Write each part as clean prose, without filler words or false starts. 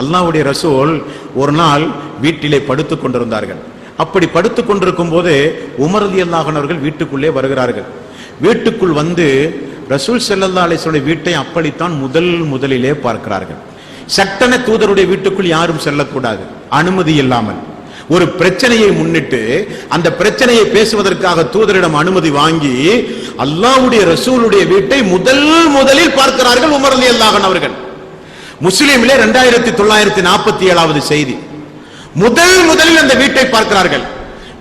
அல்லாஹ்வுடைய ரசூல் ஒரு நாள் வீட்டிலே படுத்துக் கொண்டிருந்தார்கள். அப்படி படுத்துக் கொண்டிருக்கும் போது உமர் ரலியல்லாஹு அன்ஹு அவர்கள் வீட்டுக்குள்ளே வருகிறார்கள். வீட்டுக்குள் வந்து ரசூல் ஸல்லல்லாஹு அலைஹி வஸல்லம் வீட்டை அப்படித்தான் முதலிலே பார்க்கிறார்கள். சட்டன தூதருடைய வீட்டுக்குள் யாரும் செல்லக்கூடாது, அனுமதி இல்லாமல். ஒரு பிரச்சனையை முன்னிட்டு அந்த பிரச்சனையை பேசுவதற்காக தூதரிடம் அனுமதி வாங்கி அல்லாஹ்வுடைய ரசூலுடைய வீட்டை முதலில் பார்க்கிறார்கள் உமர் ரலியல்லாஹு அன்ஹு அவர்கள். முஸ்லிமிலே 2947வது செய்தி. முதலில் அந்த வீட்டை பார்க்கிறார்கள்.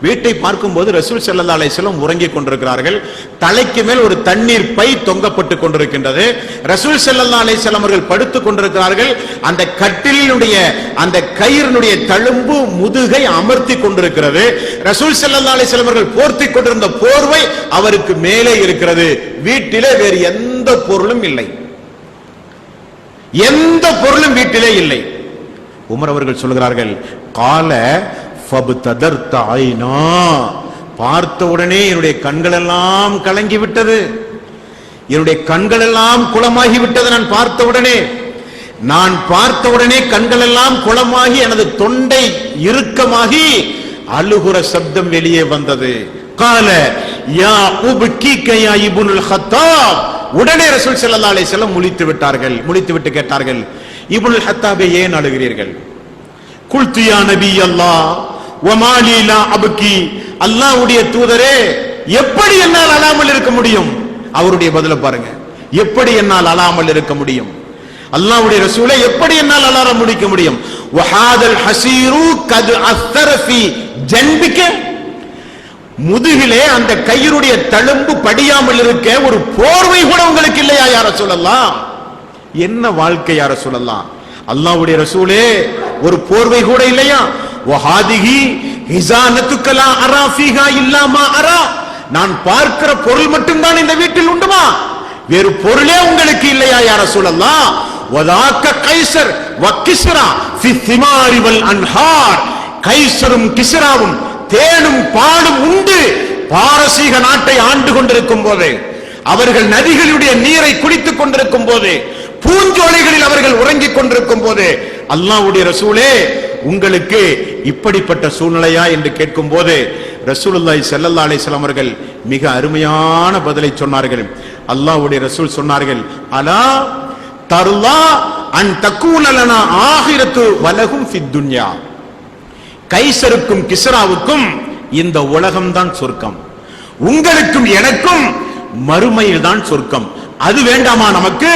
வீட்டை பார்க்கும்போது ரசூல் ஸல்லல்லாஹு அலைஹி வஸல்லம் உறங்கிக் கொண்டிருக்கிறார்கள். தலைக்கு மேல் ஒரு தண்ணீர் பை தொங்கப்பட்டு கொண்டிருக்கின்றது. ரசூல் ஸல்லல்லாஹு அலைஹி வஸல்லம் அவர்கள் படுத்துக் கொண்டிருக்கிறார்கள். அந்த கட்டிலினுடைய அந்த கயிறினுடைய தழும்பு முதுகை அமர்த்தி கொண்டிருக்கிறது. ரசூல் ஸல்லல்லாஹு அலைஹி வஸல்லம் அவர்கள் போர்த்திக் கொண்டிருந்த போர்வை அவருக்கு மேலே இருக்கிறது. வீட்டிலே வேறு எந்த பொருளும் இல்லை, எந்த பொருளும் வீட்டிலே இல்லை. உமர் அவர்கள் சொல்கிறார்கள், கால ஃபப்ததர்த ஐனா, பார்த்த உடனே என்னுடைய கண்கள் எல்லாம் கலங்கி விட்டது, என்னுடைய கண்கள் எல்லாம் குளமாகி விட்டது. நான் பார்த்த உடனே கண்கள் எல்லாம் குளமாகி எனது தொண்டை இறுக்கமாகி அழுகுற சப்தம் வெளியே வந்தது. கால யா உப்கிக யா இப்னுல் ஹத்தாப். உடனே ரசூல் ஸல்லல்லாஹு அலைஹி வஸல்லம் முழித்துவிட்டு கேட்டார்கள், இப்னுல் ஹத்தாபே ஏன் அழுகிறீர்கள்? குல்து யா நபி அல்லாஹ் வமா லீ லா அப்கி. அல்லாஹ்வுடைய தூதரே, எப்படி என்னால் அழாமல் இருக்க முடியும்? அவருடைய பதில பாருங்க, எப்படி என்னால் அழாமல் இருக்க முடியும்? அல்லாஹ்வுடைய ரசூலே, எப்படி என்னால் அழாம முடிக்க முடியும்? வஹாதல் ஹஸீரு கத் அஸ்ஸர ஃபீ ஜன்பிக. முதுகிலே அந்த கயிறுடைய தழும்பு படியாமல் இருக்க ஒரு போர்வை கூட உங்களுக்கு இல்லையா யா ரசூலல்லாஹ்? என்ன வாழ்க்கை யா ரசூலல்லாஹ்? அல்லாஹ்வுடைய ரசூலே, ஒரு போர்வை கூட இல்லையா? வஹாதிஹி ஹிஸானத்துக லா அரா ஃபீஹா இல்லா மா அரா. நான் பார்க்கிற பொருள் மட்டும்தான் இந்த வீட்டில் உண்டுமா? வேறு பொருளே உங்களுக்கு இல்லையா யா ரசூலல்லாஹ்? வதாக்க கைஸர் வ கிஸ்ரா ஃபி திமாரி வல் அன்ஹார். கைஸரும் கிஸ்ராவும் தேனும் பாலும் உண்டு பாரசீக நாட்டை ஆண்டு கொண்டிருக்கும் போது, அவர்கள் நதிகளுடைய நீரை குடித்துக் கொண்டிருக்கும் போது, பூஞ்சோலைகளில் அவர்கள் உறங்கிக் கொண்டிருக்கும் போது, அல்லாஹ்வுடைய ரசூலே, உங்களுக்கு இப்படிப்பட்ட சூழ்நிலையா என்று கேட்கும் போது ரசூலுல்லாஹி ஸல்லல்லாஹு அலைஹி வஸல்லம் அவர்கள் மிக அருமையான பதிலை சொன்னார்கள். அல்லாஹ்வுடைய ரசூல் சொன்னார்கள், அலா தர்லா அன் தக்கூன லனா ஆகிரத்து வலகும் ஃபித் துன்யா. கைசருக்கும் கிஸ்ராவுக்கும் இந்த உலகம்தான் சொர்க்கம், உங்களுக்கும் எனக்கும் மறுமையில் தான் சொர்க்கம். அது வேண்டாமா நமக்கு?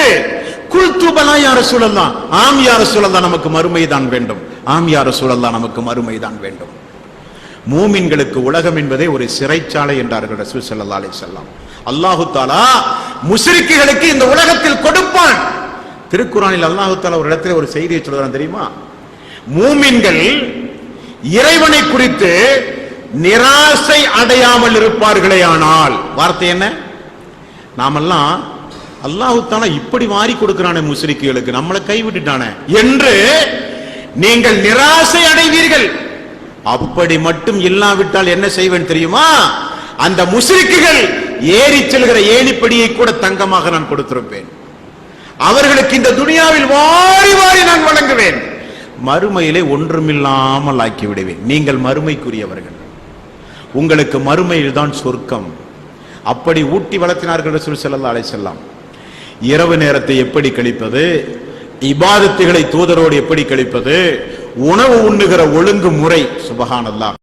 குல்து பலா யா ரசூலல்லாஹ். ஆம் யா ரசூலல்லாஹ், நமக்கு மறுமை தான் வேண்டும். ஆம் யா ரசூலல்லாஹ், நமக்கு மறுமை தான் வேண்டும். மூமின்களுக்கு உலகம் என்பதே ஒரு சிறைச்சாலை என்றார்கள் ரசூல் ஸல்லல்லாஹு அலைஹி வஸல்லம். அல்லாஹ் தஆலா முஸ்ரிக்குகளுக்கு இந்த உலகத்தில் கொடுப்பான். திருக்குர்ஆனில் அல்லாஹ் தஆலா ஒரு இடத்துல ஒரு செய்தியை சொல்றான் தெரியுமா? மூமின்கள் இறைவனை குறித்து நிராசை அடையாமல் இருப்பார்களே ஆனால், வார்த்தை என்ன? நாமெல்லாம் அல்லாஹ் தஆலா இப்படி வாரி கொடுக்கிறானே முஸ்ரிக்குகளுக்கு, நம்மளை கைவிட்டுட்டானே என்று நீங்கள் நிராசை அடைவீர்கள். அப்படி மட்டும் இல்லாவிட்டால் என்ன செய்வேன் தெரியுமா? அந்த முஸ்ரிக்குகள் ஏறி செல்கிற ஏணிப்படியை கூட தங்கமாக நான் கொடுத்திருப்பேன். அவர்களுக்கு இந்த துனியாவில் வாரி வாரி நான் வழங்குவேன். மறுமையிலே ஒன்றுமில்லாமல் ஆக்கி விடுவேன். நீங்கள் மறுமைக்குரியவர்கள், உங்களுக்கு மறுமையில் தான் சொர்க்கம். அப்படி ஊட்டி வளர்த்தினார்கள் ரசூல் ஸல்லல்லாஹு அலைஹி வஸல்லம். இரவு நேரத்தை எப்படி கழிப்பது, இபாதத்துகளை தூதரோடு எப்படி கழிப்பது, உணவு உண்ணுகிற ஒழுங்கு முறை, சுபஹானல்லாஹ்.